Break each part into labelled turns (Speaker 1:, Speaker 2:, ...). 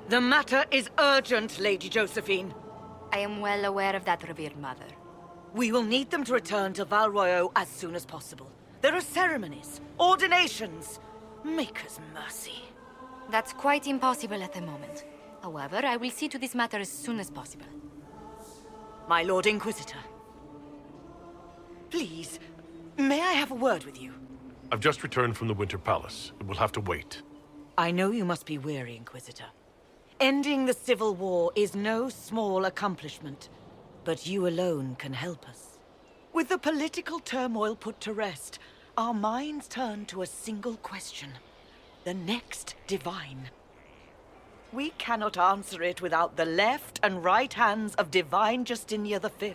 Speaker 1: The matter is urgent, Lady Josephine.
Speaker 2: I am well aware of that, revered mother.
Speaker 1: We will need them to return to Val Royeaux as soon as possible. There are ceremonies, ordinations. Maker's mercy.
Speaker 2: That's quite impossible at the moment. However, I will see to this matter as soon as possible.
Speaker 1: My Lord Inquisitor. Please, may I have a word with you?
Speaker 3: I've just returned from the Winter Palace. It will have to wait.
Speaker 1: I know you must be weary, Inquisitor. Ending the Civil War is no small accomplishment, but you alone can help us. With the political turmoil put to rest, our minds turn to a single question. The next divine. We cannot answer it without the left and right hands of Divine Justinia V.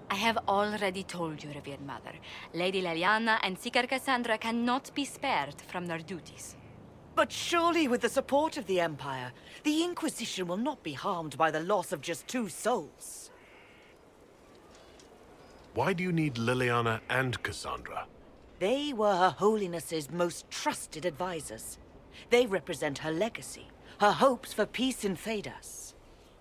Speaker 2: I have already told you, revered mother. Lady Leliana and Seeker Cassandra cannot be spared from their duties.
Speaker 1: But surely with the support of the Empire, the Inquisition will not be harmed by the loss of just 2 souls.
Speaker 3: Why do you need Leliana and Cassandra?
Speaker 1: They were Her Holiness's most trusted advisors. They represent her legacy, her hopes for peace in Thedas.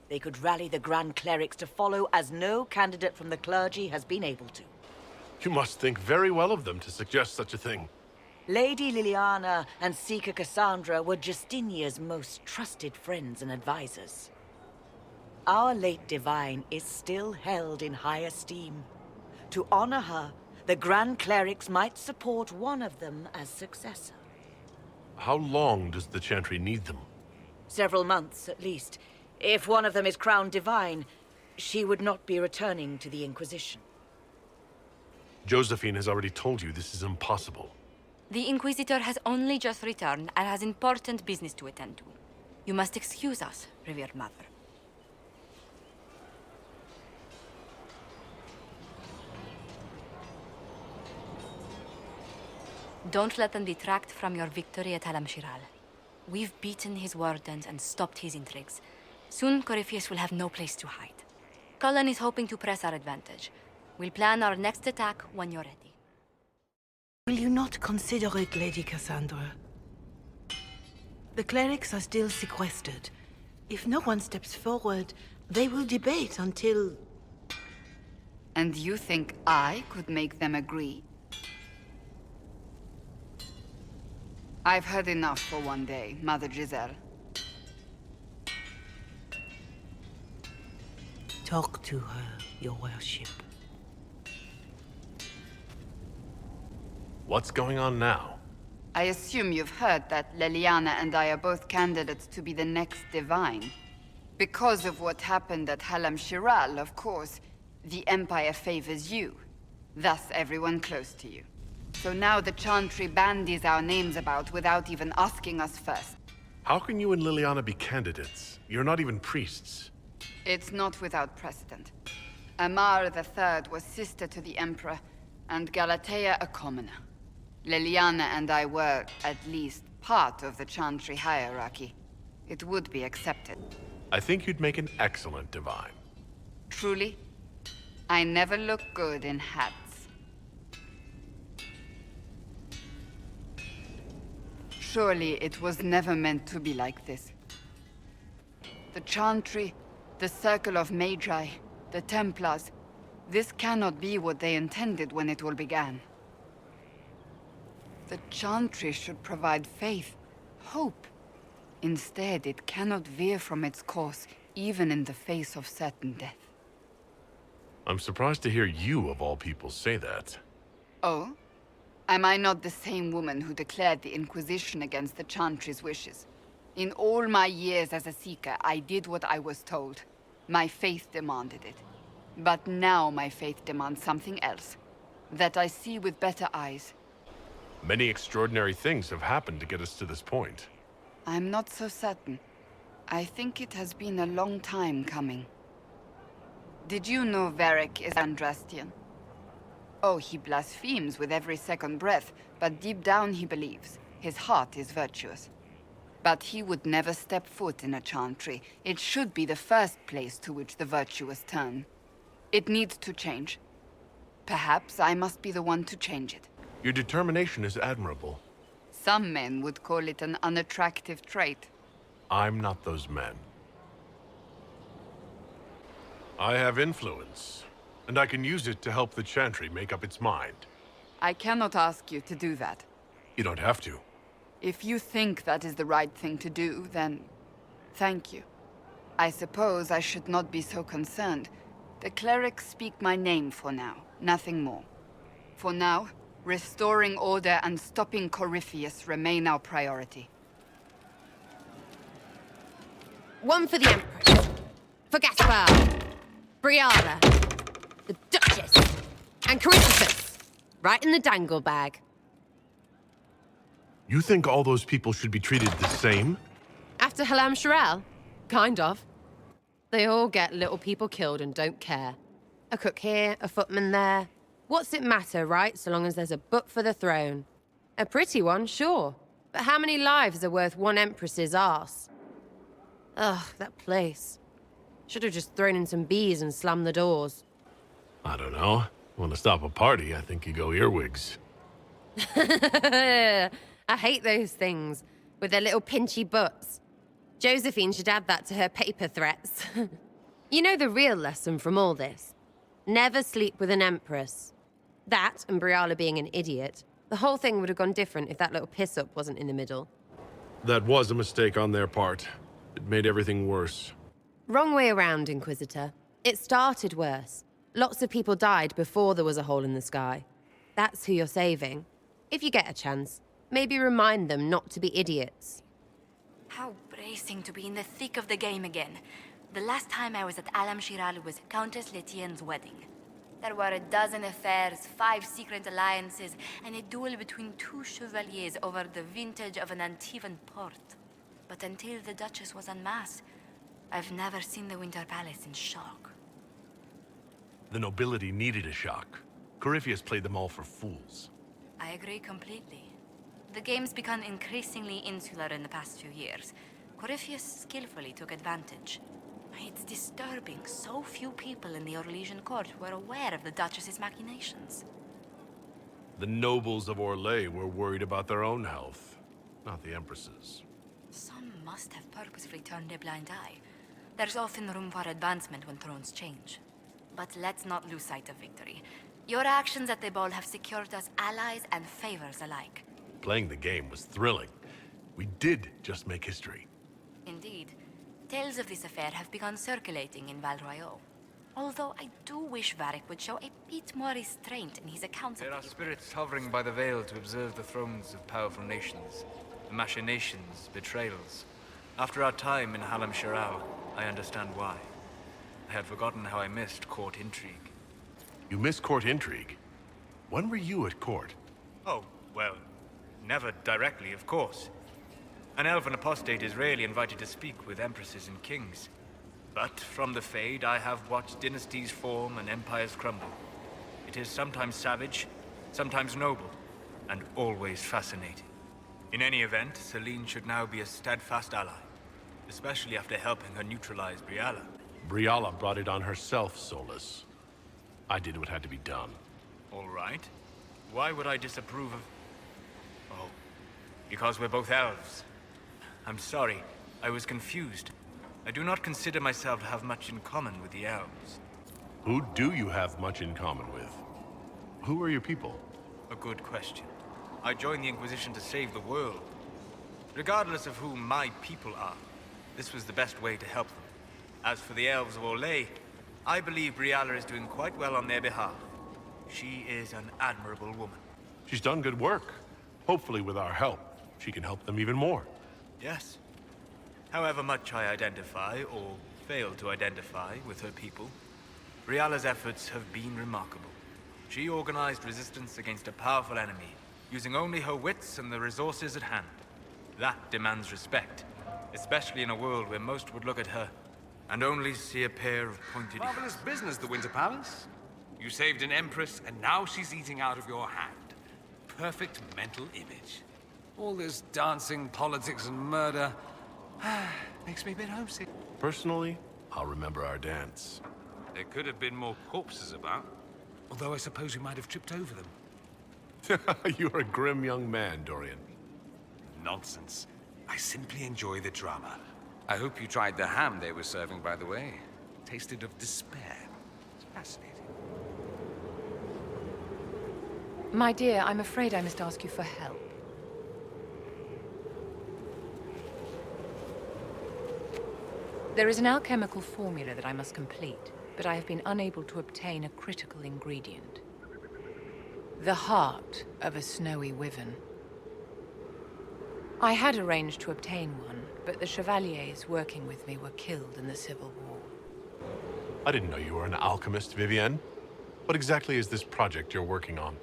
Speaker 1: They could rally the Grand Clerics to follow as no candidate from the clergy has been able to.
Speaker 3: You must think very well of them to suggest such a thing.
Speaker 1: Lady Liliana and Seeker Cassandra were Justinia's most trusted friends and advisors. Our late divine is still held in high esteem. To honor her, the Grand Clerics might support one of them as successor.
Speaker 3: How long does the Chantry need them?
Speaker 1: Several months, at least. If one of them is crowned divine, she would not be returning to the Inquisition.
Speaker 3: Josephine has already told you this is impossible.
Speaker 2: The Inquisitor has only just returned and has important business to attend to. You must excuse us, revered mother. Don't let them detract from your victory at Alam-Shiral. We've beaten his wardens and stopped his intrigues. Soon, Corypheus will have no place to hide. Kallena is hoping to press our advantage. We'll plan our next attack when you're ready.
Speaker 4: Will you not consider it, Lady Cassandra? The clerics are still sequestered. If no one steps forward, they will debate until...
Speaker 5: And you think I could make them agree? I've heard enough for one day, Mother Giselle.
Speaker 4: Talk to her, your worship.
Speaker 3: What's going on now?
Speaker 5: I assume you've heard that Leliana and I are both candidates to be the next divine. Because of what happened at Alam-Shiral, of course, the Empire favors you. Thus, everyone close to you. So now the Chantry bandies our names about without even asking us first.
Speaker 3: How can you and Liliana be candidates? You're not even priests.
Speaker 5: It's not without precedent. Amar III was sister to the Emperor, and Galatea a commoner. Leliana and I were, at least, part of the Chantry hierarchy. It would be accepted.
Speaker 3: I think you'd make an excellent divine.
Speaker 5: Truly? I never look good in hats. Surely it was never meant to be like this. The Chantry, the Circle of Magi, the Templars, this cannot be what they intended when it all began. The Chantry should provide faith, hope. Instead, it cannot veer from its course, even in the face of certain death.
Speaker 3: I'm surprised to hear you, of all people, say that.
Speaker 5: Oh? Am I not the same woman who declared the Inquisition against the Chantry's wishes? In all my years as a Seeker, I did what I was told. My faith demanded it. But now my faith demands something else. That I see with better eyes.
Speaker 3: Many extraordinary things have happened to get us to this point.
Speaker 5: I'm not so certain. I think it has been a long time coming. Did you know Varric is Andrastian? Oh, he blasphemes with every second breath, but deep down he believes. His heart is virtuous. But he would never step foot in a Chantry. It should be the first place to which the virtuous turn. It needs to change. Perhaps I must be the one to change it.
Speaker 3: Your determination is admirable.
Speaker 5: Some men would call it an unattractive trait.
Speaker 3: I'm not those men. I have influence, and I can use it to help the Chantry make up its mind.
Speaker 5: I cannot ask you to do that.
Speaker 3: You don't have to.
Speaker 5: If you think that is the right thing to do, then thank you. I suppose I should not be so concerned. The clerics speak my name for now, nothing more. For now, restoring order and stopping Corypheus remain our priority.
Speaker 6: One for the Empress. For Gaspar. Briala. The Duchess. And Corypheus. Right in the dangle bag.
Speaker 3: You think all those people should be treated the same?
Speaker 6: After Halam Shirel? Kind of. They all get little people killed and don't care. A cook here, a footman there. What's it matter, right? So long as there's a butt for the throne. A pretty one, sure. But how many lives are worth one empress's arse? Ugh, that place. Should have just thrown in some bees and slammed the doors.
Speaker 3: I don't know. Want to stop a party, I think you go earwigs.
Speaker 6: I hate those things, with their little pinchy butts. Josephine should add that to her paper threats. You know the real lesson from all this? Never sleep with an empress. That, and Briala being an idiot, the whole thing would have gone different if that little piss-up wasn't in the middle.
Speaker 3: That was a mistake on their part. It made everything worse.
Speaker 6: Wrong way around, Inquisitor. It started worse. Lots of people died before there was a hole in the sky. That's who you're saving. If you get a chance, maybe remind them not to be idiots.
Speaker 2: How bracing to be in the thick of the game again. The last time I was at Alam Shiral was Countess Letienne's wedding. There were a dozen affairs, 5 secret alliances, and a duel between 2 chevaliers over the vintage of an Antivan port. But until the Duchess was unmasked, I've never seen the Winter Palace in shock.
Speaker 3: The nobility needed a shock. Corypheus played them all for fools.
Speaker 2: I agree completely. The game's become increasingly insular in the past few years. Corypheus skillfully took advantage. It's disturbing so few people in the Orlesian court were aware of the Duchess's machinations.
Speaker 3: The nobles of Orlais were worried about their own health, not the Empress's.
Speaker 2: Some must have purposefully turned a blind eye. There's often room for advancement when thrones change. But let's not lose sight of victory. Your actions at the ball have secured us allies and favors alike.
Speaker 3: Playing the game was thrilling. We did just make history.
Speaker 2: Indeed. Tales of this affair have begun circulating in Val Royal. Although I do wish Varric would show a bit more restraint in his accounts of
Speaker 7: There are
Speaker 2: people.
Speaker 7: spirits hovering by the veil to observe the thrones of powerful nations. The machinations, betrayals. After our time in Halam Shiral, I understand why. I had forgotten how I missed court intrigue.
Speaker 3: You missed court intrigue. When were you at court?
Speaker 7: Oh, well, never directly, of course. An elven apostate is rarely invited to speak with empresses and kings. But from the Fade, I have watched dynasties form and empires crumble. It is sometimes savage, sometimes noble, and always fascinating. In any event, Celine should now be a steadfast ally, especially after helping her neutralize Briala.
Speaker 3: Briala brought it on herself, Solus. I did what had to be done.
Speaker 7: All right. Why would I disapprove of... Oh, because we're both elves. I'm sorry, I was confused. I do not consider myself to have much in common with the elves.
Speaker 3: Who do you have much in common with? Who are your people?
Speaker 7: A good question. I joined the Inquisition to save the world. Regardless of who my people are, this was the best way to help them. As for the elves of Orlais, I believe Briala is doing quite well on their behalf. She is an admirable woman.
Speaker 3: She's done good work. Hopefully with our help, she can help them even more.
Speaker 7: Yes. However much I identify, or fail to identify, with her people, Briala's efforts have been remarkable. She organized resistance against a powerful enemy, using only her wits and the resources at hand. That demands respect, especially in a world where most would look at her and only see a pair of pointed ears.
Speaker 8: Marvelous business, the Winter Palace. You saved an empress, and now she's eating out of your hand. Perfect mental image. All this dancing, politics, and murder makes me a bit homesick.
Speaker 3: Personally, I'll remember our dance.
Speaker 8: There could have been more corpses about. Although I suppose we might have tripped over them.
Speaker 3: You're a grim young man, Dorian.
Speaker 8: Nonsense. I simply enjoy the drama. I hope you tried the ham they were serving, by the way. Tasted of despair. It's fascinating.
Speaker 9: My dear, I'm afraid I must ask you for help. There is an alchemical formula that I must complete, but I have been unable to obtain a critical ingredient. The heart of a snowy wyvern. I had arranged to obtain one, but the chevaliers working with me were killed in the Civil War.
Speaker 3: I didn't know you were an alchemist, Vivien. What exactly is this project you're working on?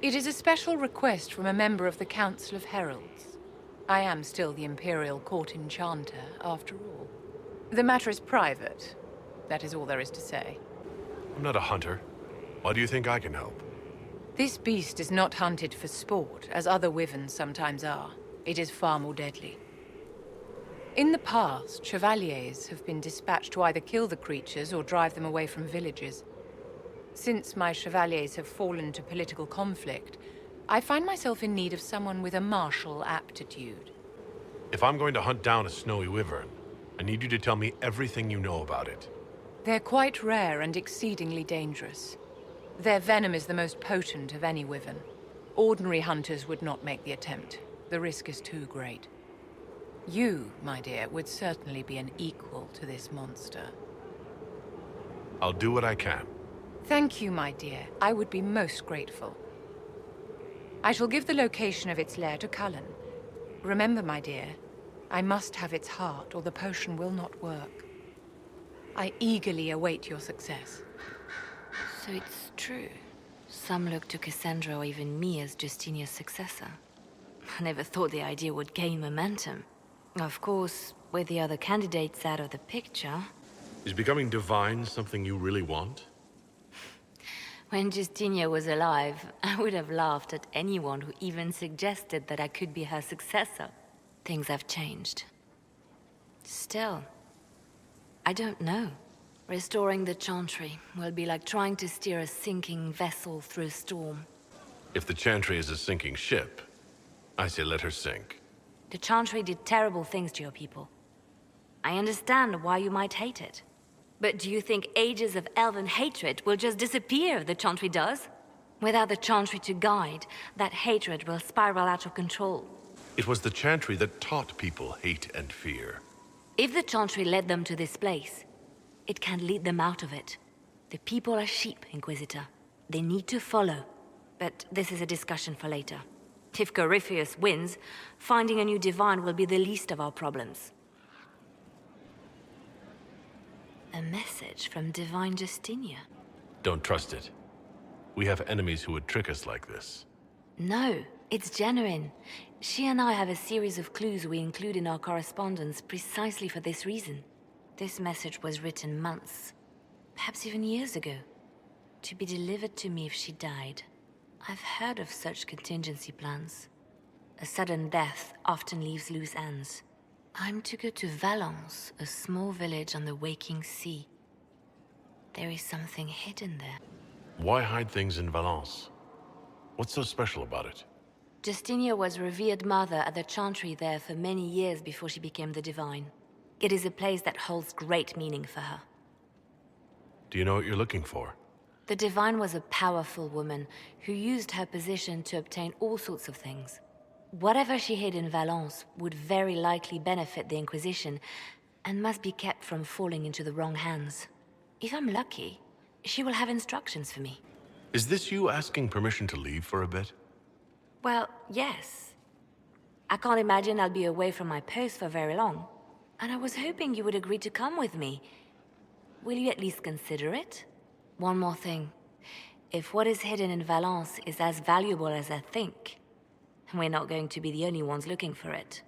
Speaker 9: It is a special request from a member of the Council of Heralds. I am still the Imperial Court Enchanter, after all. The matter is private. That is all there is to say.
Speaker 3: I'm not a hunter. Why do you think I can help?
Speaker 9: This beast is not hunted for sport, as other wyverns sometimes are. It is far more deadly. In the past, chevaliers have been dispatched to either kill the creatures or drive them away from villages. Since my chevaliers have fallen to political conflict, I find myself in need of someone with a martial aptitude.
Speaker 3: If I'm going to hunt down a snowy wyvern, I need you to tell me everything you know about it.
Speaker 9: They're quite rare and exceedingly dangerous. Their venom is the most potent of any wyvern. Ordinary hunters would not make the attempt. The risk is too great. You, my dear, would certainly be an equal to this monster.
Speaker 3: I'll do what I can.
Speaker 9: Thank you, my dear. I would be most grateful. I shall give the location of its lair to Kallен. Remember, my dear, I must have its heart, or the potion will not work. I eagerly await your success.
Speaker 2: So it's true. Some look to Cassandra or even me as Justinia's successor. I never thought the idea would gain momentum. Of course, with the other candidates out of the picture...
Speaker 3: Is becoming divine something you really want?
Speaker 2: When Justinia was alive, I would have laughed at anyone who even suggested that I could be her successor. Things have changed. Still, I don't know. Restoring the Chantry will be like trying to steer a sinking vessel through a storm.
Speaker 3: If the Chantry is a sinking ship, I say let her sink.
Speaker 2: The Chantry did terrible things to your people. I understand why you might hate it. But do you think ages of elven hatred will just disappear if the Chantry does? Without the Chantry to guide, that hatred will spiral out of control.
Speaker 3: It was the Chantry that taught people hate and fear.
Speaker 2: If the Chantry led them to this place, it can lead them out of it. The people are sheep, Inquisitor. They need to follow. But this is a discussion for later. If Corypheus wins, finding a new divine will be the least of our problems. A message from Divine Justinia.
Speaker 3: Don't trust it. We have enemies who would trick us like this.
Speaker 2: No, it's genuine. She and I have a series of clues we include in our correspondence precisely for this reason. This message was written months, perhaps even years ago, to be delivered to me if she died. I've heard of such contingency plans. A sudden death often leaves loose ends. I'm to go to Valence, a small village on the waking sea. There is something hidden there.
Speaker 3: Why hide things in Valence? What's so special about it?
Speaker 2: Justinia was revered mother at the Chantry there for many years before she became the Divine. It is a place that holds great meaning for her.
Speaker 3: Do you know what you're looking for?
Speaker 2: The Divine was a powerful woman who used her position to obtain all sorts of things. Whatever she hid in Valence would very likely benefit the Inquisition and must be kept from falling into the wrong hands. If I'm lucky, she will have instructions for me.
Speaker 3: Is this you asking permission to leave for a bit?
Speaker 2: Well, yes. I can't imagine I'll be away from my post for very long. And I was hoping you would agree to come with me. Will you at least consider it? One more thing. If what is hidden in Valence is as valuable as I think, we're not going to be the only ones looking for it.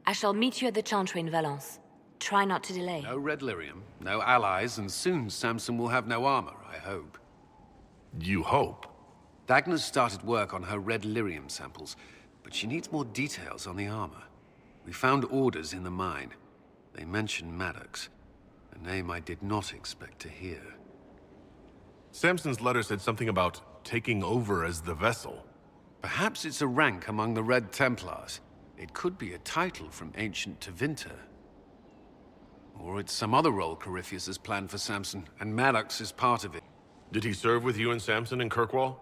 Speaker 2: I shall meet you at the Chantry in Valence. Try not to delay.
Speaker 10: No red lyrium, no allies, and soon Samson will have no armor, I hope.
Speaker 3: You hope?
Speaker 10: Dagna's started work on her red lyrium samples, but she needs more details on the armor. We found orders in the mine. They mention Maddox, a name I did not expect to hear.
Speaker 3: Samson's letter said something about taking over as the vessel.
Speaker 10: Perhaps it's a rank among the Red Templars. It could be a title from ancient Tevinter. Or it's some other role Corypheus has planned for Samson, and Maddox is part of it.
Speaker 3: Did he serve with you and Samson in Kirkwall?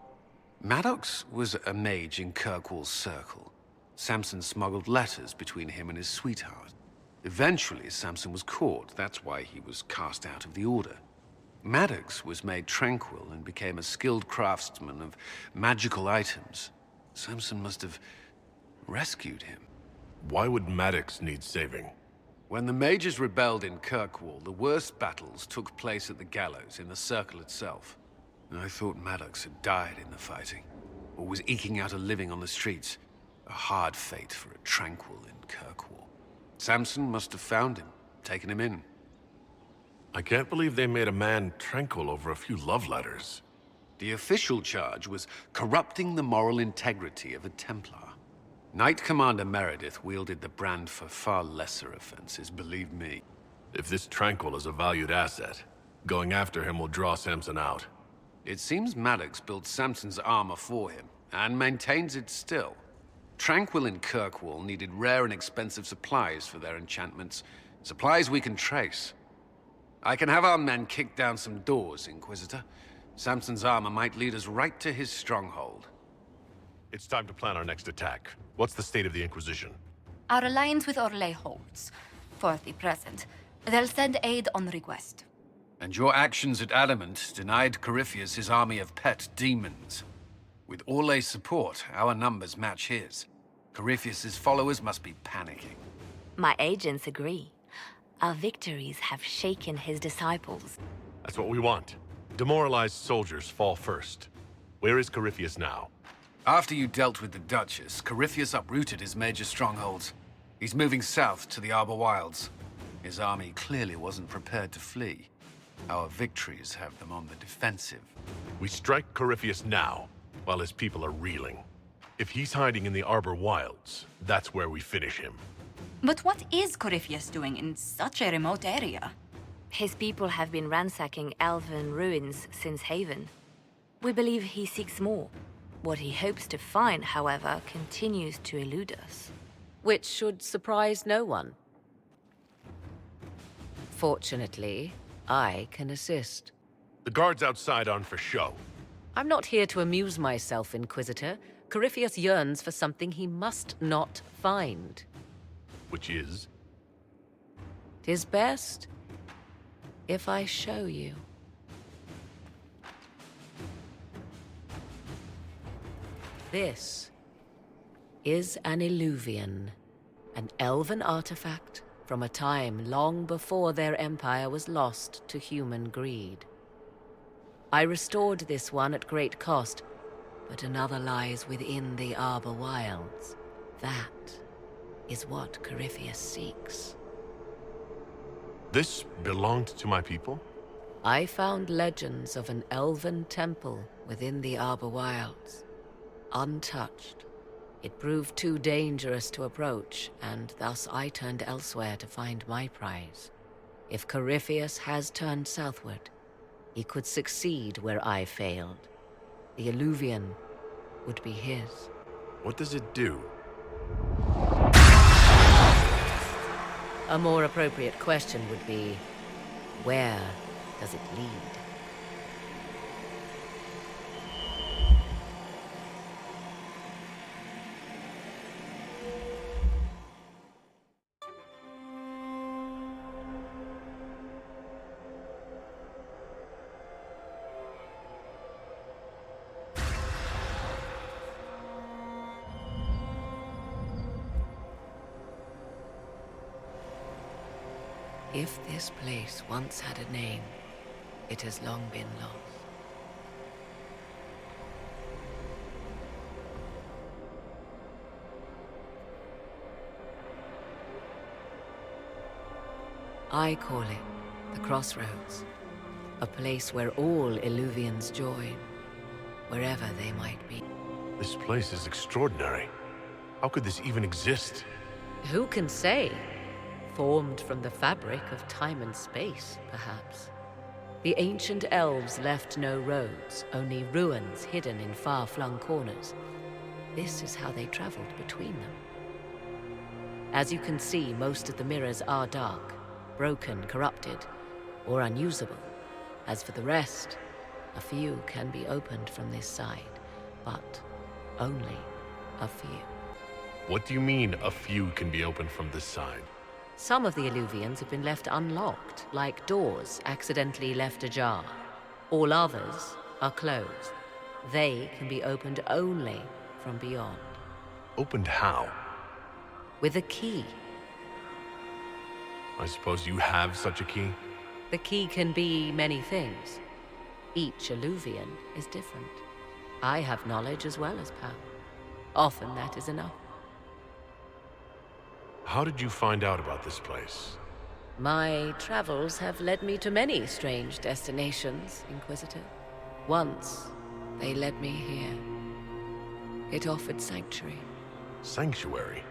Speaker 10: Maddox was a mage in Kirkwall's circle. Samson smuggled letters between him and his sweetheart. Eventually, Samson was caught. That's why he was cast out of the Order. Maddox was made tranquil and became a skilled craftsman of magical items. Samson must have rescued him.
Speaker 3: Why would Maddox need saving?
Speaker 10: When the mages rebelled in Kirkwall, the worst battles took place at the gallows in the circle itself. And I thought Maddox had died in the fighting, or was eking out a living on the streets. A hard fate for a tranquil in Kirkwall. Samson must have found him, taken him in.
Speaker 3: I can't believe they made a man tranquil over a few love letters.
Speaker 10: The official charge was corrupting the moral integrity of a Templar. Knight Commander Meredith wielded the brand for far lesser offenses, believe me.
Speaker 3: If this tranquil is a valued asset, going after him will draw Samson out.
Speaker 10: It seems Maddox built Samson's armor for him, and maintains it still. Tranquil in Kirkwall needed rare and expensive supplies for their enchantments. Supplies we can trace. I can have our men kick down some doors, Inquisitor. Samson's armor might lead us right to his stronghold.
Speaker 3: It's time to plan our next attack. What's the state of the Inquisition?
Speaker 2: Our alliance with Orlais holds. For the present. They'll send aid on request.
Speaker 10: And your actions at Adamant denied Corypheus his army of pet demons. With Orlais' support, our numbers match his. Corypheus's followers must be panicking.
Speaker 11: My agents agree. Our victories have shaken his disciples.
Speaker 3: That's what we want. Demoralized soldiers fall first. Where is Corypheus now?
Speaker 10: After you dealt with the Duchess, Corypheus uprooted his major strongholds. He's moving south to the Arbor Wilds. His army clearly wasn't prepared to flee. Our victories have them on the defensive.
Speaker 3: We strike Corypheus now, while his people are reeling. If he's hiding in the Arbor Wilds, that's where we finish him.
Speaker 2: But what is Corypheus doing in such a remote area?
Speaker 11: His people have been ransacking elven ruins since Haven. We believe he seeks more. What he hopes to find, however, continues to elude us.
Speaker 12: Which should surprise no one. Fortunately, I can assist.
Speaker 3: The guards outside aren't for show.
Speaker 12: I'm not here to amuse myself, Inquisitor. Corypheus yearns for something he must not find.
Speaker 3: Which is?
Speaker 12: 'Tis best if I show you. This is an Illuvian, an elven artifact from a time long before their empire was lost to human greed. I restored this one at great cost, but another lies within the Arbor Wilds. That is what Corypheus seeks.
Speaker 3: This belonged to my people?
Speaker 12: I found legends of an elven temple within the Arbor Wilds, untouched. It proved too dangerous to approach, and thus I turned elsewhere to find my prize. If Corypheus has turned southward, he could succeed where I failed. The Illuvian would be his.
Speaker 3: What does it do?
Speaker 12: A more appropriate question would be, where does it lead? If this place once had a name, it has long been lost. I call it the Crossroads, a place where all Illuvians join, wherever they might be.
Speaker 3: This place is extraordinary. How could this even exist?
Speaker 12: Who can say? Formed from the fabric of time and space, perhaps. The ancient elves left no roads, only ruins hidden in far-flung corners. This is how they traveled between them. As you can see, most of the mirrors are dark. broken, corrupted, or unusable. As for the rest, a few can be opened from this side, but only a few.
Speaker 3: What do you mean, a few can be opened from this side?
Speaker 12: Some of the Illuvians have been left unlocked, like doors accidentally left ajar. All others are closed. They can be opened only from beyond.
Speaker 3: Opened how?
Speaker 12: With a key.
Speaker 3: I suppose you have such a key?
Speaker 12: The key can be many things. Each Illuvian is different. I have knowledge as well as power. Often that is enough.
Speaker 3: How did you find out about this place?
Speaker 12: My travels have led me to many strange destinations, Inquisitor. Once, they led me here. It offered sanctuary.
Speaker 3: Sanctuary?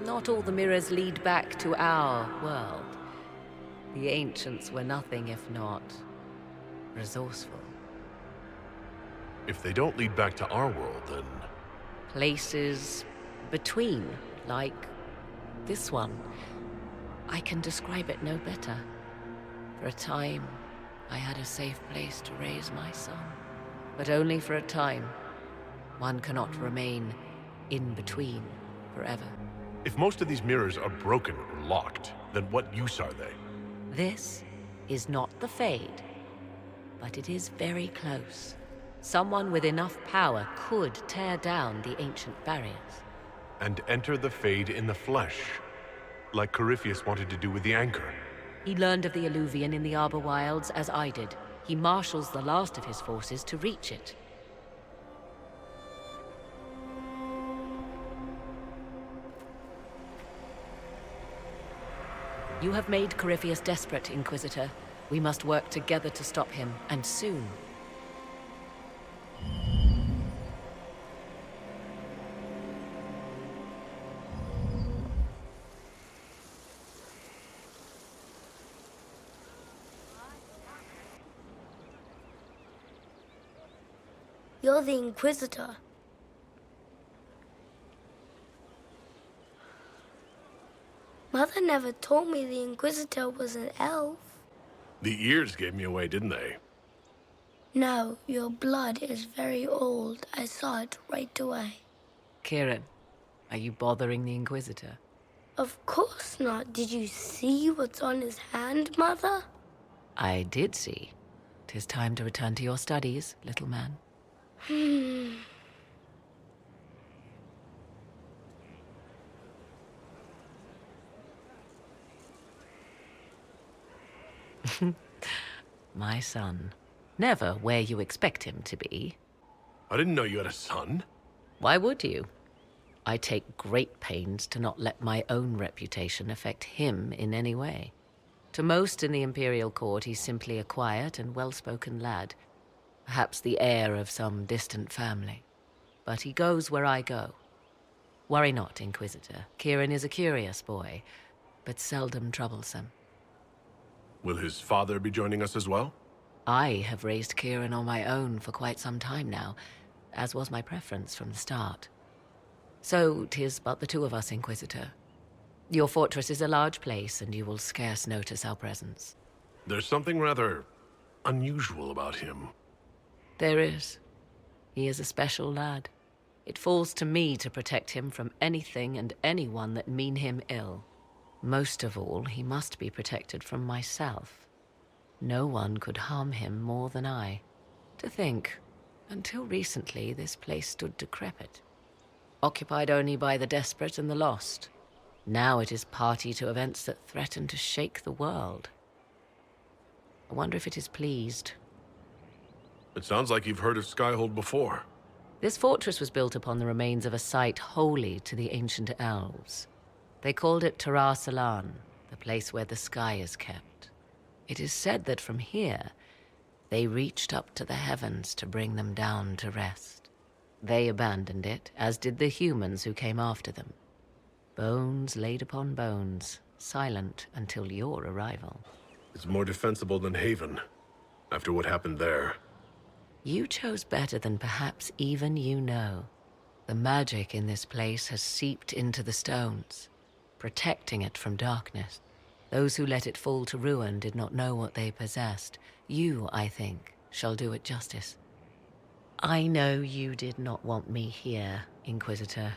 Speaker 12: Not all the mirrors lead back to our world. The ancients were nothing if not resourceful.
Speaker 3: If they don't lead back to our world, then...
Speaker 12: Places between, like this one. I can describe it no better. For a time, I had a safe place to raise my son. But only for a time. One cannot remain in between forever.
Speaker 3: If most of these mirrors are broken or locked, then what use are they?
Speaker 12: This is not the Fade, but it is very close. Someone with enough power could tear down the ancient barriers.
Speaker 3: And enter the Fade in the flesh, like Corypheus wanted to do with the anchor.
Speaker 12: He learned of the Illuvian in the Arbor Wilds as I did. He marshals the last of his forces to reach it. You have made Corypheus desperate, Inquisitor. We must work together to stop him, and soon.
Speaker 13: You're the Inquisitor. Mother never told me the Inquisitor was an elf.
Speaker 3: The ears gave me away, didn't they?
Speaker 13: No, your blood is very old. I saw it right away.
Speaker 12: Kieran, are you bothering the Inquisitor?
Speaker 13: Of course not. Did you see what's on his hand, Mother?
Speaker 12: I did see. 'Tis time to return to your studies, little man. My son. Never where you expect him to be.
Speaker 3: I didn't know you had a son.
Speaker 12: Why would you? I take great pains to not let my own reputation affect him in any way. To most in the Imperial Court, he's simply a quiet and well-spoken lad. Perhaps the heir of some distant family. But he goes where I go. Worry not, Inquisitor. Kieran is a curious boy, but seldom troublesome.
Speaker 3: Will his father be joining us as well?
Speaker 12: I have raised Kieran on my own for quite some time now, as was my preference from the start. So 'tis but the two of us, Inquisitor. Your fortress is a large place, and you will scarce notice our presence.
Speaker 3: There's something rather unusual about him.
Speaker 12: There is. He is a special lad. It falls to me to protect him from anything and anyone that mean him ill. Most of all, he must be protected from myself. No one could harm him more than I. To think, until recently this place stood decrepit, occupied only by the desperate and the lost. Now it is party to events that threaten to shake the world. I wonder if it is pleased.
Speaker 3: It sounds like you've heard of Skyhold before.
Speaker 12: This fortress was built upon the remains of a site holy to the ancient elves. They called it Tarar Salan, the place where the sky is kept. It is said that from here, they reached up to the heavens to bring them down to rest. They abandoned it, as did the humans who came after them. Bones laid upon bones, silent until your arrival.
Speaker 3: It's more defensible than Haven, after what happened there.
Speaker 12: You chose better than perhaps even you know. The magic in this place has seeped into the stones, protecting it from darkness. Those who let it fall to ruin did not know what they possessed. You, I think, shall do it justice. I know you did not want me here, Inquisitor.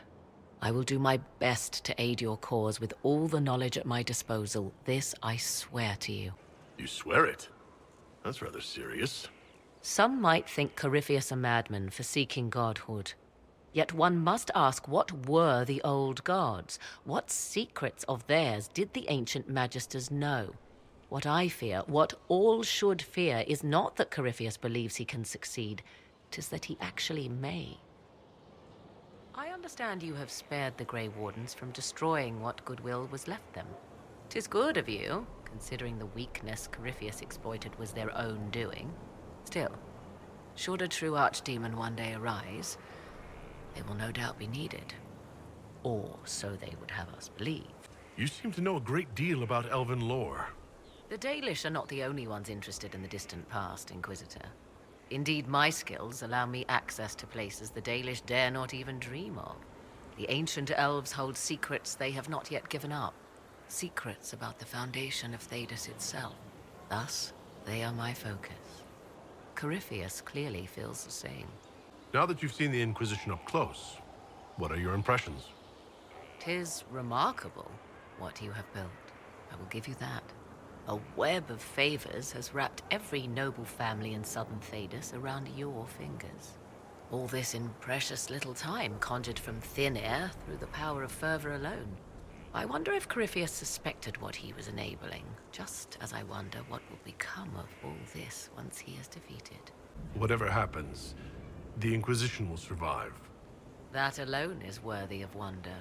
Speaker 12: I will do my best to aid your cause with all the knowledge at my disposal. This I swear to you.
Speaker 3: You swear it? That's rather serious.
Speaker 12: Some might think Corypheus a madman for seeking godhood. Yet one must ask, what were the old gods? What secrets of theirs did the ancient magisters know? What I fear, what all should fear, is not that Corypheus believes he can succeed. 'Tis that he actually may. I understand you have spared the Grey Wardens from destroying what goodwill was left them. 'Tis good of you, considering the weakness Corypheus exploited was their own doing. Still, should a true archdemon one day arise, they will no doubt be needed. Or so they would have us believe.
Speaker 3: You seem to know a great deal about elven lore.
Speaker 12: The Dalish are not the only ones interested in the distant past, Inquisitor. Indeed, my skills allow me access to places the Dalish dare not even dream of. The ancient elves hold secrets they have not yet given up. Secrets about the foundation of Thedas itself. Thus, they are my focus. Corypheus clearly feels the same.
Speaker 3: Now that you've seen the Inquisition up close, what are your impressions?
Speaker 12: 'Tis remarkable what you have built. I will give you that. A web of favors has wrapped every noble family in southern Thedas around your fingers. All this in precious little time, conjured from thin air through the power of fervor alone. I wonder if Corypheus suspected what he was enabling, just as I wonder what will become of all this once he is defeated.
Speaker 3: Whatever happens, the Inquisition will survive.
Speaker 12: That alone is worthy of wonder.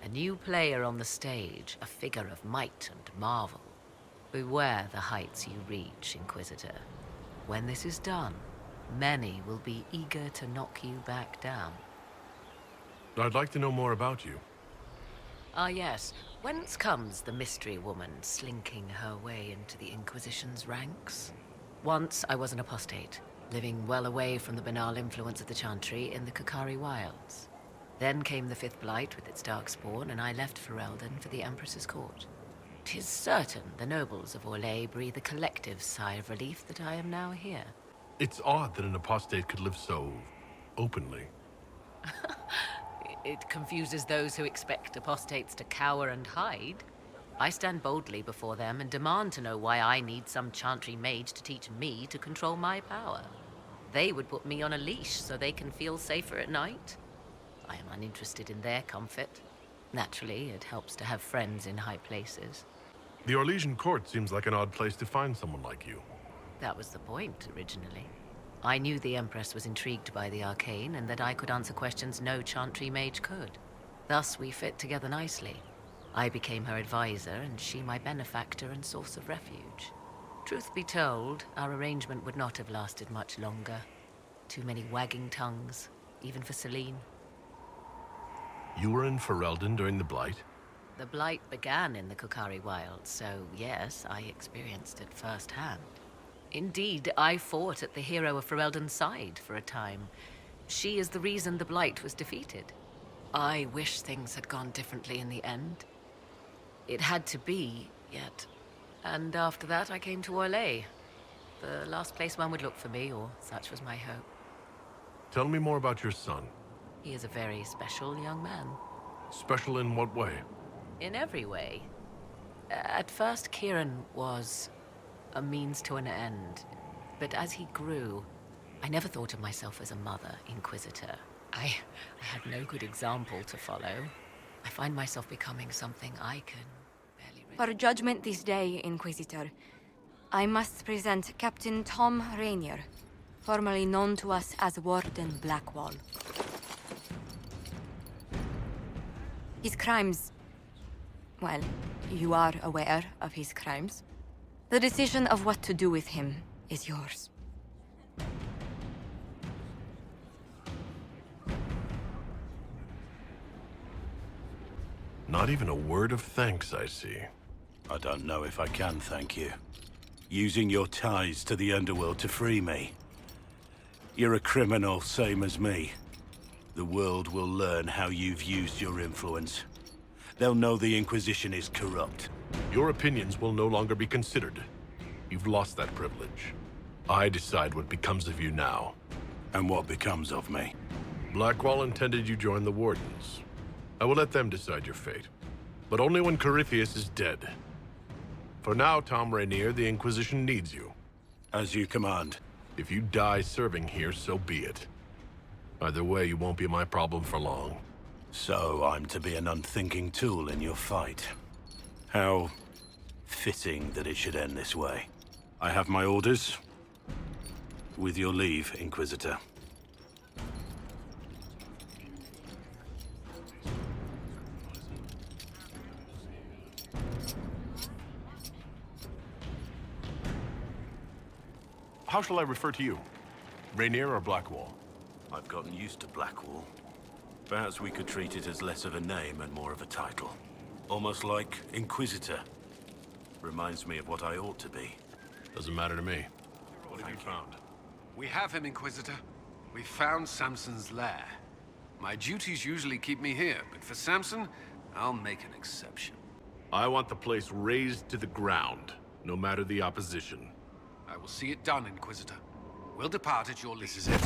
Speaker 12: A new player on the stage, a figure of might and marvel. Beware the heights you reach, Inquisitor. When this is done, many will be eager to knock you back down.
Speaker 3: I'd like to know more about you.
Speaker 12: Ah yes, whence comes the mystery woman slinking her way into the Inquisition's ranks? Once I was an apostate, living well away from the banal influence of the Chantry in the Kukari Wilds. Then came the Fifth Blight with its darkspawn, and I left Ferelden for the Empress's court. 'Tis certain the nobles of Orlais breathe a collective sigh of relief that I am now here.
Speaker 3: It's odd that an apostate could live so openly.
Speaker 12: It confuses those who expect apostates to cower and hide. I stand boldly before them and demand to know why I need some Chantry mage to teach me to control my power. They would put me on a leash so they can feel safer at night. I am uninterested in their comfort. Naturally, it helps to have friends in high places.
Speaker 3: The Orlesian court seems like an odd place to find someone like you.
Speaker 12: That was the point, originally. I knew the Empress was intrigued by the arcane and that I could answer questions no Chantry mage could. Thus, we fit together nicely. I became her advisor, and she my benefactor and source of refuge. Truth be told, our arrangement would not have lasted much longer. Too many wagging tongues, even for Celine.
Speaker 3: You were in Ferelden during the Blight?
Speaker 12: The Blight began in the Kukari Wilds, so yes, I experienced it firsthand. Indeed, I fought at the hero of Ferelden's side for a time. She is the reason the Blight was defeated. I wish things had gone differently in the end. It had to be, yet. And after that, I came to Orlais. The last place one would look for me, or such was my hope.
Speaker 3: Tell me more about your son.
Speaker 12: He is a very special young man.
Speaker 3: Special in what way?
Speaker 12: In every way. At first, Kieran was a means to an end. But as he grew, I never thought of myself as a mother, Inquisitor. I had no good example to follow. I find myself becoming something I can barely...
Speaker 2: For judgment this day, Inquisitor, I must present Captain Tom Rainier, formerly known to us as Warden Blackwall. His crimes... well, you are aware of his crimes. The decision of what to do with him is yours.
Speaker 3: Not even a word of thanks, I see.
Speaker 14: I don't know if I can thank you. Using your ties to the underworld to free me. You're a criminal, same as me. The world will learn how you've used your influence. They'll know the Inquisition is corrupt.
Speaker 3: Your opinions will no longer be considered. You've lost that privilege. I decide what becomes of you now.
Speaker 14: And what becomes of me?
Speaker 3: Blackwall intended you join the Wardens. I will let them decide your fate. But only when Corypheus is dead. For now, Tom Rainier, the Inquisition needs you.
Speaker 14: As you command.
Speaker 3: If you die serving here, so be it. Either way, you won't be my problem for long.
Speaker 14: So I'm to be an unthinking tool in your fight. How fitting that it should end this way. I have my orders. With your leave, Inquisitor.
Speaker 3: How shall I refer to you? Rainier or Blackwall?
Speaker 14: I've gotten used to Blackwall. Perhaps we could treat it as less of a name and more of a title. Almost like Inquisitor. Reminds me of what I ought to be.
Speaker 3: Doesn't matter to me. What have you found?
Speaker 10: We have him, Inquisitor. We found Samson's lair. My duties usually keep me here, but for Samson, I'll make an exception.
Speaker 3: I want the place razed to the ground, no matter the opposition.
Speaker 10: I will see it done, Inquisitor. We'll depart at your leave. This is it.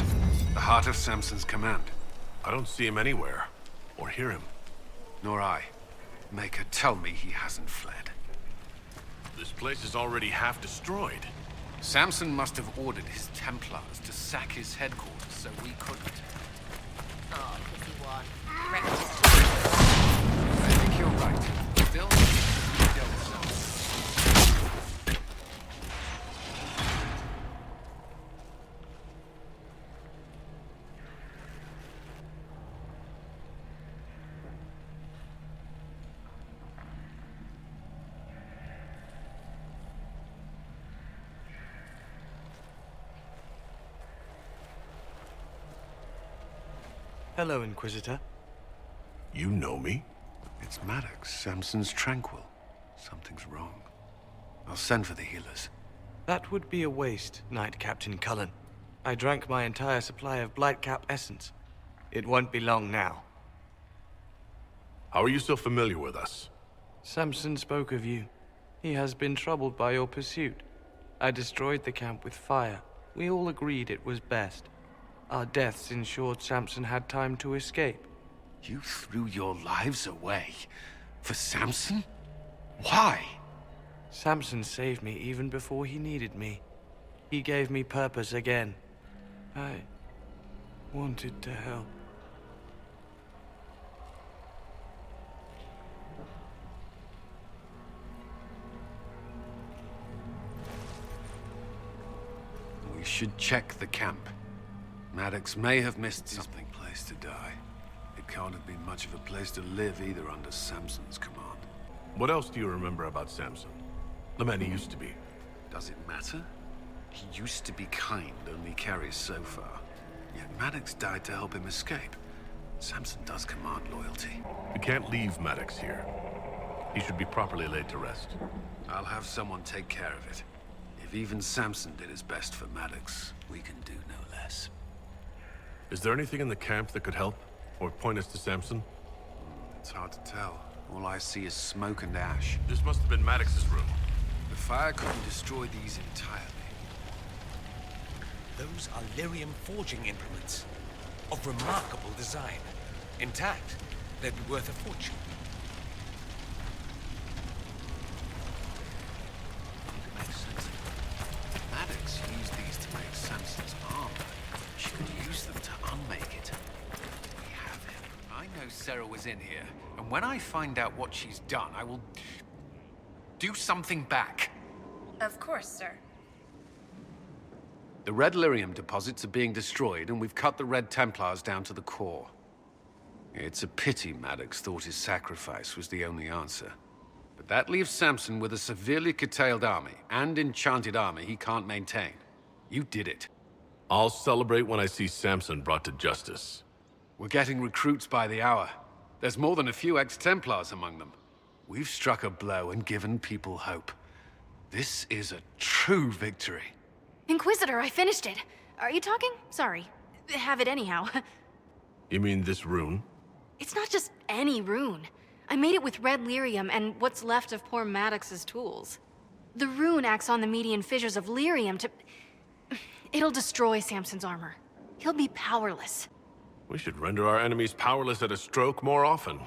Speaker 10: The heart of Samson's command.
Speaker 3: I don't see him anywhere, or hear him.
Speaker 10: Nor I. Maker, tell me he hasn't fled.
Speaker 3: This place is already half destroyed.
Speaker 10: Samson must have ordered his Templars to sack his headquarters, so we couldn't.
Speaker 11: Oh, pissy one.
Speaker 10: I think you're right. Still, we dealt with Samson.
Speaker 15: Hello, Inquisitor.
Speaker 3: You know me?
Speaker 10: It's Maddox, Samson's tranquil. Something's wrong. I'll send for the healers.
Speaker 15: That would be a waste, Knight Captain Cullen. I drank my entire supply of Blightcap essence. It won't be long now.
Speaker 3: How are you so familiar with us?
Speaker 15: Samson spoke of you. He has been troubled by your pursuit. I destroyed the camp with fire. We all agreed it was best. Our deaths ensured Samson had time to escape.
Speaker 10: You threw your lives away for Samson? Why?
Speaker 15: Samson saved me even before he needed me. He gave me purpose again. I wanted to help.
Speaker 10: We should check the camp. Maddox may have missed something. Place to die. It can't have been much of a place to live either under Samson's command.
Speaker 3: What else do you remember about Samson? The man he used to be.
Speaker 10: Does it matter? He used to be kind, only carries so far. Yet Maddox died to help him escape. Samson does command loyalty.
Speaker 3: We can't leave Maddox here. He should be properly laid to rest.
Speaker 10: I'll have someone take care of it. If even Samson did his best for Maddox, we can do no less.
Speaker 3: Is there anything in the camp that could help? Or point us to Samson?
Speaker 10: It's hard to tell. All I see is smoke and ash.
Speaker 3: This must have been Maddox's room.
Speaker 10: The fire couldn't destroy these entirely.
Speaker 8: Those are lyrium forging implements. Of remarkable design. Intact, they'd be worth a fortune.
Speaker 10: Makes sense. Maddox used these to make Samson's armor. She could use them to unmake it. We have him. I know Sarah was in here, and when I find out what she's done, I will do something back.
Speaker 16: Of course, sir.
Speaker 10: The red lyrium deposits are being destroyed, and we've cut the Red Templars down to the core. It's a pity Maddox thought his sacrifice was the only answer. But that leaves Samson with a severely curtailed army, and enchanted armor he can't maintain. You did it.
Speaker 3: I'll celebrate when I see Samson brought to justice.
Speaker 10: We're getting recruits by the hour. There's more than a few ex-Templars among them. We've struck a blow and given people hope. This is a true victory.
Speaker 16: Inquisitor, I finished it. Are you talking? Sorry. Have it anyhow.
Speaker 3: You mean this rune?
Speaker 16: It's not just any rune. I made it with red lyrium and what's left of poor Maddox's tools. The rune acts on the median fissures of lyrium to... It'll destroy Samson's armor. He'll be powerless.
Speaker 3: We should render our enemies powerless at a stroke more often.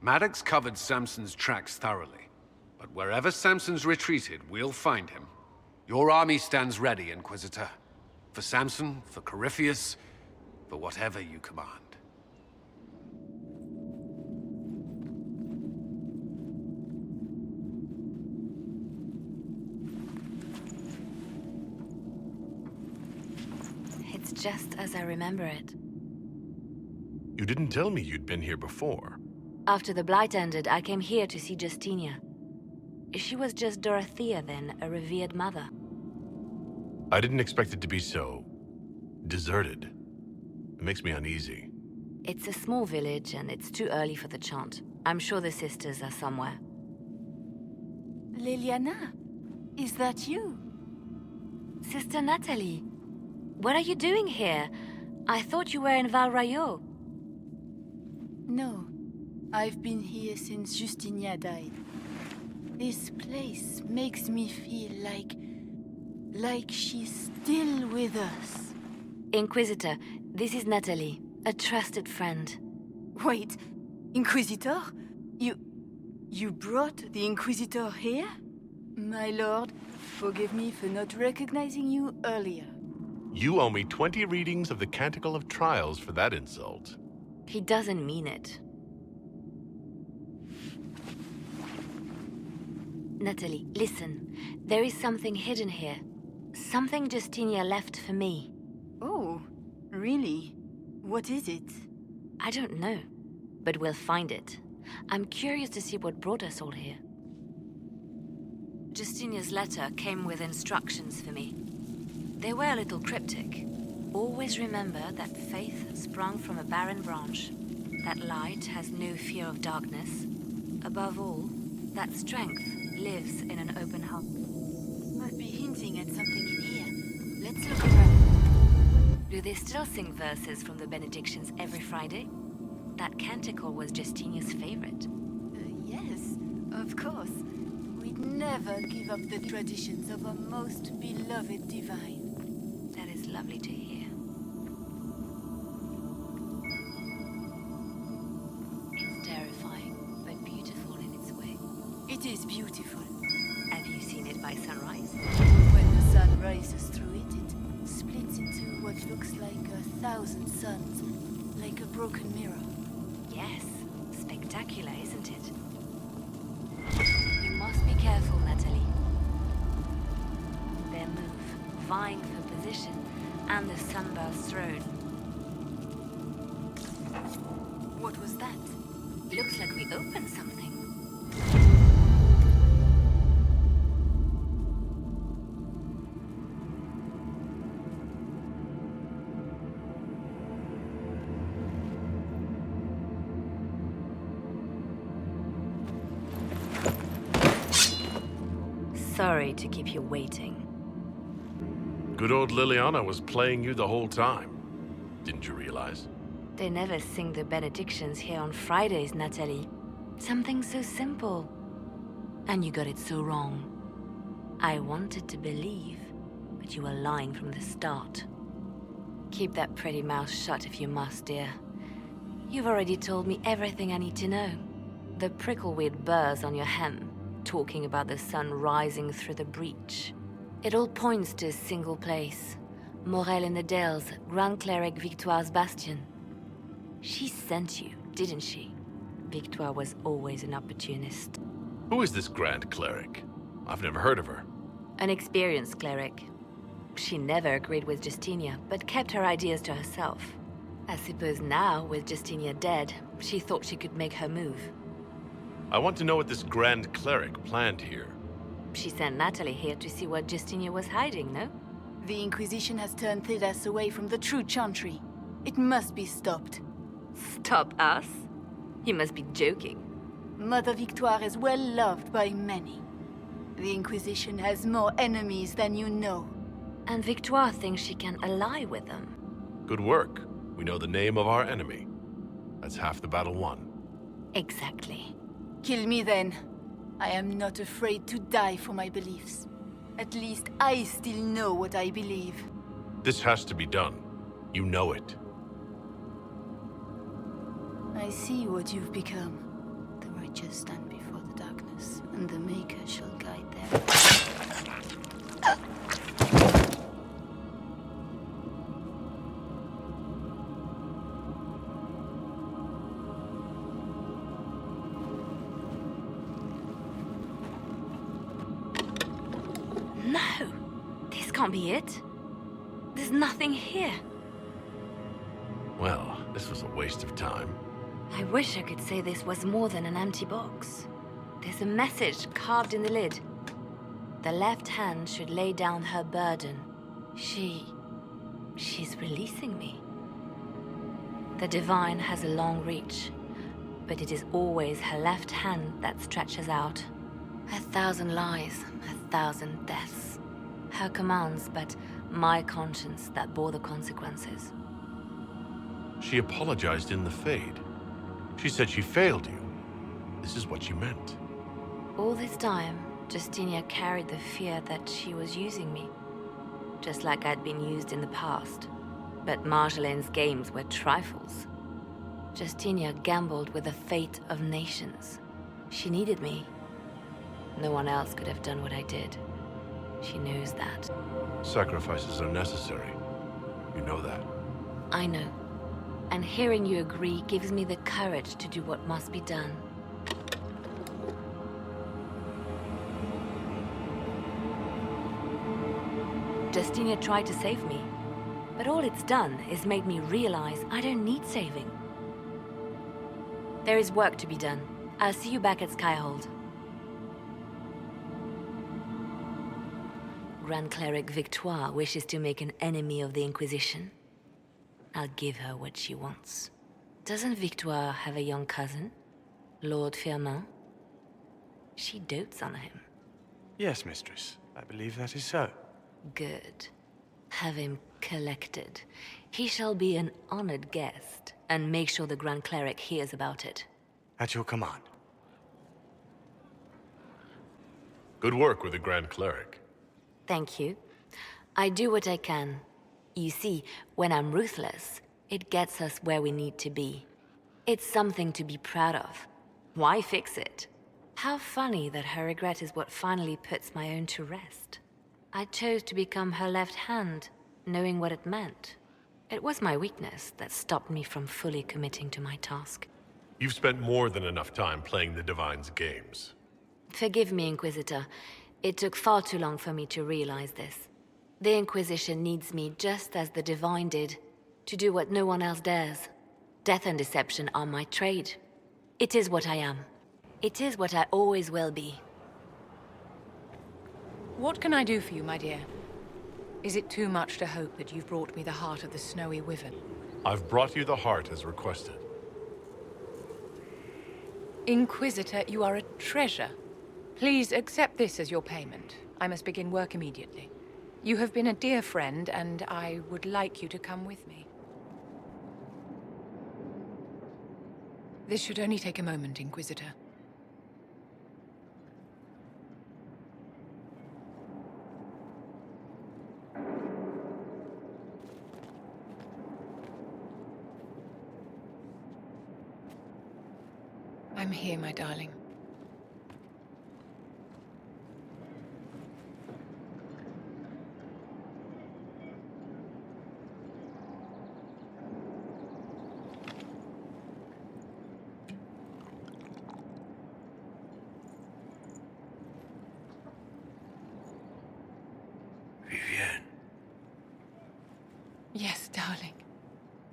Speaker 10: Maddox covered Samson's tracks thoroughly. But wherever Samson's retreated, we'll find him. Your army stands ready, Inquisitor. For Samson, for Corypheus, for whatever you command.
Speaker 11: It's just as I remember it.
Speaker 3: You didn't tell me you'd been here before.
Speaker 11: After the Blight ended, I came here to see Justinia. She was just Dorothea then, a revered mother.
Speaker 3: I didn't expect it to be so... deserted. It makes me uneasy.
Speaker 11: It's a small village, and it's too early for the chant. I'm sure the sisters are somewhere.
Speaker 17: Leliana, is that you?
Speaker 11: Sister Natalie, what are you doing here? I thought you were in Val Rayo.
Speaker 17: No, I've been here since Justinia died. This place makes me feel like she's still with us.
Speaker 11: Inquisitor, this is Natalie, a trusted friend.
Speaker 17: Wait, Inquisitor? You brought the Inquisitor here? My lord, forgive me for not recognizing you earlier.
Speaker 3: You owe me 20 readings of the Canticle of Trials for that insult.
Speaker 11: He doesn't mean it. Natalie, listen. There is something hidden here. Something Justinia left for me.
Speaker 17: Oh, really? What is it?
Speaker 11: I don't know, but we'll find it. I'm curious to see what brought us all here. Justinia's letter came with instructions for me. They were a little cryptic. Always remember that faith sprung from a barren branch, that light has no fear of darkness. Above all, that strength lives in an open heart.
Speaker 17: Might be hinting at something in here. Let's look around.
Speaker 11: Do they still sing verses from the benedictions every Friday? That canticle was Justinia's favorite.
Speaker 17: Yes, of course. We'd never give up the traditions of our most beloved divine.
Speaker 11: That is lovely to hear. It's terrifying, but beautiful in its way.
Speaker 17: It is beautiful.
Speaker 11: Have you seen it by sunrise?
Speaker 17: When the sun rises through it, it splits into what looks like 1,000 suns, like a broken mirror.
Speaker 11: Yes, spectacular, isn't it? You must be careful, Natalie. Their move, vying for position, and the sunburst throne.
Speaker 17: What was that?
Speaker 11: Looks like we opened something. Sorry to keep you waiting.
Speaker 3: Good old Leliane was playing you the whole time. Didn't you realize?
Speaker 11: They never sing the benedictions here on Fridays, Natalie. Something so simple. And you got it so wrong. I wanted to believe, but you were lying from the start. Keep that pretty mouth shut if you must, dear. You've already told me everything I need to know. The prickleweed burrs on your hem, talking about the sun rising through the breach. It all points to a single place. Morel in the Dales, Grand Cleric Victoire's bastion. She sent you, didn't she? Victoire was always an opportunist.
Speaker 3: Who is this Grand Cleric? I've never heard of her.
Speaker 11: An experienced cleric. She never agreed with Justinia, but kept her ideas to herself. I suppose now, with Justinia dead, she thought she could make her move.
Speaker 3: I want to know what this Grand Cleric planned here.
Speaker 11: She sent Natalie here to see what Justinia was hiding, no?
Speaker 17: The Inquisition has turned Thidas away from the true chantry. It must be stopped.
Speaker 11: Stop us? You must be joking.
Speaker 17: Mother Victoire is well loved by many. The Inquisition has more enemies than you know.
Speaker 11: And Victoire thinks she can ally with them.
Speaker 3: Good work. We know the name of our enemy. That's half the battle won.
Speaker 11: Exactly.
Speaker 17: Kill me then. I am not afraid to die for my beliefs. At least I still know what I believe.
Speaker 3: This has to be done. You know it.
Speaker 17: I see what you've become. The righteous stand before the darkness, and the Maker shall guide them.
Speaker 11: No! This can't be it. There's nothing here.
Speaker 3: Well, this was a waste of time.
Speaker 11: I wish I could say this was more than an empty box. There's a message carved in the lid. The left hand should lay down her burden. She's releasing me. The divine has a long reach, but it is always her left hand that stretches out. 1,000 lies, 1,000 deaths. Her commands, but my conscience that bore the consequences.
Speaker 3: She apologized in the Fade. She said she failed you. This is what she meant.
Speaker 11: All this time, Justinia carried the fear that she was using me. Just like I'd been used in the past. But Marjolaine's games were trifles. Justinia gambled with the fate of nations. She needed me. No one else could have done what I did. She knows that.
Speaker 3: Sacrifices are necessary. You know that.
Speaker 11: I know. And hearing you agree gives me the courage to do what must be done. Justinia tried to save me, but all it's done is made me realize I don't need saving. There is work to be done. I'll see you back at Skyhold. Grand Cleric Victoire wishes to make an enemy of the Inquisition. I'll give her what she wants. Doesn't Victoire have a young cousin? Lord Firmin? She dotes on him.
Speaker 15: Yes, mistress. I believe that is so.
Speaker 11: Good. Have him collected. He shall be an honored guest, and make sure the Grand Cleric hears about it.
Speaker 15: At your command.
Speaker 3: Good work with the Grand Cleric.
Speaker 11: Thank you. I do what I can. You see, when I'm ruthless, it gets us where we need to be. It's something to be proud of. Why fix it? How funny that her regret is what finally puts my own to rest. I chose to become her left hand, knowing what it meant. It was my weakness that stopped me from fully committing to my task.
Speaker 3: You've spent more than enough time playing the Divine's games.
Speaker 11: Forgive me, Inquisitor. It took far too long for me to realize this. The Inquisition needs me just as the Divine did, to do what no one else dares. Death and deception are my trade. It is what I am. It is what I always will be.
Speaker 9: What can I do for you, my dear? Is it too much to hope that you've brought me the heart of the snowy wyvern?
Speaker 3: I've brought you the heart as requested.
Speaker 9: Inquisitor, you are a treasure. Please accept this as your payment. I must begin work immediately. You have been a dear friend, and I would like you to come with me. This should only take a moment, Inquisitor. I'm here, my darling.
Speaker 14: Vivien,
Speaker 9: Yes, darling.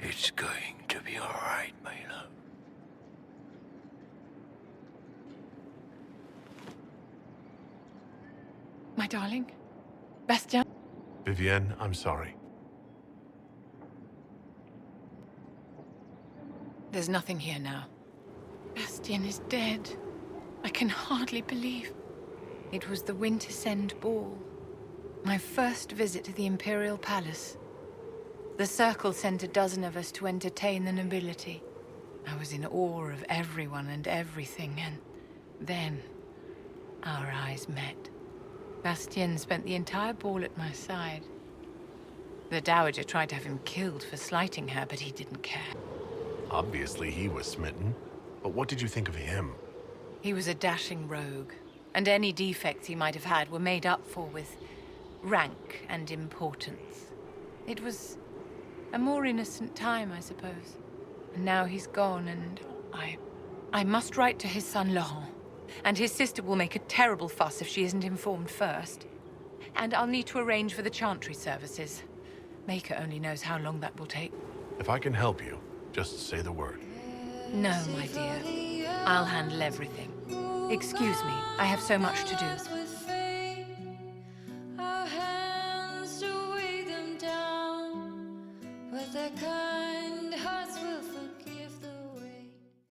Speaker 14: it's going to be all right, my love.
Speaker 9: My darling? Bastien?
Speaker 3: Vivien, I'm sorry.
Speaker 9: There's nothing here now. Bastien is dead. I can hardly believe. It was the Winter Send Ball. My first visit to the Imperial Palace. The Circle sent a dozen of us to entertain the nobility. I was in awe of everyone and everything, and then our eyes met. Bastien spent the entire ball at my side. The Dowager tried to have him killed for slighting her, but he didn't care.
Speaker 3: Obviously, he was smitten. But what did you think of him?
Speaker 9: He was a dashing rogue, and any defects he might have had were made up for with rank and importance. It was a more innocent time, I suppose. And now he's gone, and I must write to his son Laurent. And his sister will make a terrible fuss if she isn't informed first. And I'll need to arrange for the chantry services. Maker only knows how long that will take.
Speaker 3: If I can help you, just say the word.
Speaker 9: No, my dear. I'll handle everything. Excuse me, I have so much to do.